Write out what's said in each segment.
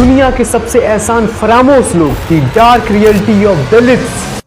दुनिया के सबसे एहसान फरामोश लोग, the dark reality of Dalits.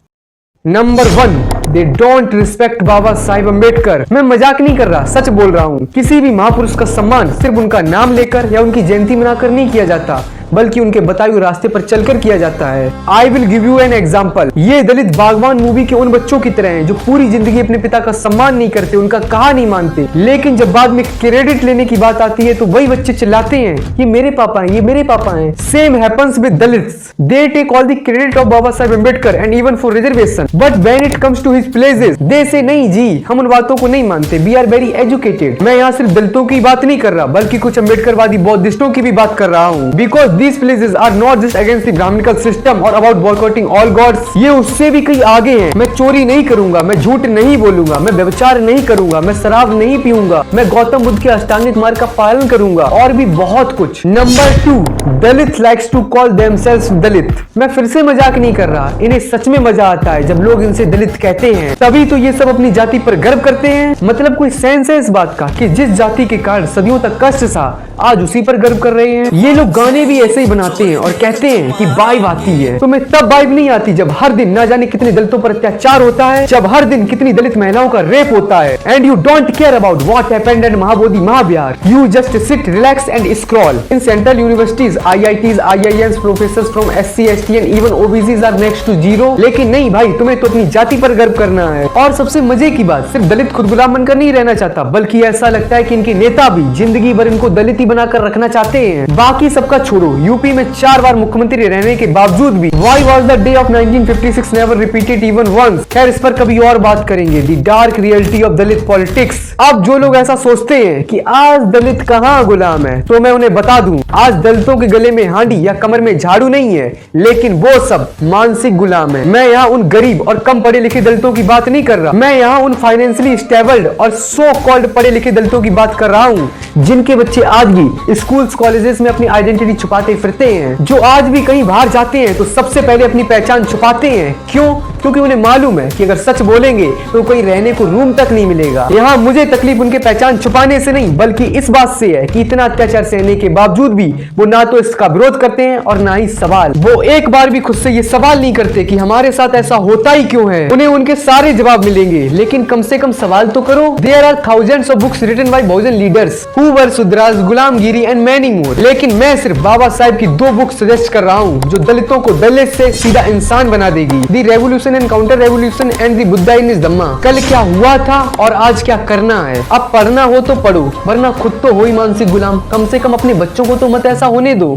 Number 1, they don't respect Baba Sahib Ambedkar. मैं मजाक नहीं कर रहा, सच बोल रहा हूँ। किसी भी महापुरुष का सम्मान सिर्फ उनका नाम लेकर या उनकी जयंती मनाकर नहीं किया जाता, बल्कि उनके बताए हुए रास्ते पर चलकर किया जाता है। I will give you an example. ये दलित बागवान मूवी के उन बच्चों की तरह हैं जो पूरी जिंदगी अपने पिता का सम्मान नहीं करते, उनका कहा नहीं मानते, लेकिन जब बाद में क्रेडिट लेने की बात आती है तो वही बच्चे चिल्लाते हैं, ये मेरे पापा हैं, ये मेरे पापा हैं। Same happens with Dalits. They take all the credit of Baba Saheb Ambedkar and even for reservation, but when it comes to his places they say नहीं जी, हम उन बातों को नहीं मानते। We are very educated. मैं यहाँ सिर्फ दलितों की बात नहीं कर रहा, बल्कि कुछ अम्बेडकरवादी बौद्धिस्टों की भी बात कर रहा हूँ। Because these places are not just against the brahminical system और अबाउट बॉयकॉटिंग ऑल गॉड्स। ये उससे भी कहीं आगे हैं। मैं चोरी नहीं करूंगा, मैं झूठ नहीं बोलूंगा, मैं व्यभिचार नहीं करूंगा, मैं शराब नहीं पीऊंगा, मैं गौतम बुद्ध के अष्टांगिक मार्ग का पालन करूंगा और भी बहुत कुछ। Number 2, Dalit likes to call themselves Dalit. मैं फिर से मजाक नहीं कर रहा, इन्हें सच में मजा आता है जब लोग इनसे दलित कहते हैं। तभी तो ये सब अपनी जाति पर गर्व करते हैं। मतलब कोई सेंस है इस बात का कि जिस जाति के कारण सदियों तक कष्ट सहा, आज उसी पर गर्व कर रहे हैं। ये लोग गाने भी ऐसे ही बनाते हैं और कहते हैं कि वाइब आती है। तो मैं तब वाइब नहीं आती जब हर दिन ना जाने कितने दलितों पर अत्याचार होता है, जब हर दिन कितनी दलित महिलाओं का रेप होता है। And you don't care about what happened at Mahabodhi Mahavihara. You just sit, relax and scroll. In central universities, IITs, IIMs, professors from SC, ST and even OBCs are next to zero. लेकिन नहीं भाई, तुम्हें तो अपनी जाति पर गर्व करना है। और सबसे मजे की बात, सिर्फ दलित खुद गुलाम बनकर नहीं रहना चाहता, बल्कि ऐसा लगता है कि इनके नेता भी जिंदगी भर इनको दलित ही बनाकर रखना चाहते हैं। बाकी सबका छोड़ो, यूपी में 4 बार मुख्यमंत्री रहने के बावजूद भी Why was the day of 1956 never repeated even once? खैर, इस पर कभी और बात करेंगे। The dark reality of Dalit politics. अब जो लोग ऐसा सोचते हैं कि आज दलित कहाँ गुलाम है, तो मैं उन्हें बता दूं, आज दलितों के गले में हांडी या कमर में झाड़ू नहीं है, लेकिन वो सब मानसिक गुलाम है। मैं यहाँ उन गरीब और कम पढ़े लिखे दलितों की बात नहीं कर रहा, मैं यहाँ उन फाइनेंशियली स्टेबल्ड और सो कॉल्ड पढ़े लिखे दलितों की बात कर रहा हूँ, जिनके बच्चे आज भी स्कूल्स कॉलेजेस में अपनी आइडेंटिटी छुपाते फिरते हैं, जो आज भी कहीं बाहर जाते हैं तो सबसे पहले अपनी पहचान छुपाते हैं। क्यों? क्योंकि उन्हें मालूम है कि अगर सच बोलेंगे तो कहीं रहने को रूम तक नहीं मिलेगा। यहाँ मुझे तकलीफ उनके पहचान छुपाने से नहीं, बल्कि इस बात से है कि इतना अत्याचार सहने के बावजूद भी वो ना तो इसका विरोध करते हैं और ना ही सवाल। वो एक बार भी खुद से ये सवाल नहीं करते कि हमारे साथ ऐसा होता ही क्यों है। उन्हें उनके सारे जवाब मिलेंगे, लेकिन कम से कम सवाल तो करो। There are thousands of books written by Bahujan leaders who were Shudras, Gulamgiri and many more, लेकिन मैं सिर्फ बाबा साहब की 2 बुक सजेस्ट कर रहा हूँ जो दलितों को दलित से सीधा इंसान बना देगी। The revolution and counter revolution and the Buddha in Dhamma. कल क्या हुआ था और आज क्या करना है। अब पढ़ना हो तो पढ़ो, वरना खुद तो हो ही मानसिक गुलाम। कम से कम अपने बच्चों को तो मत ऐसा होने दो।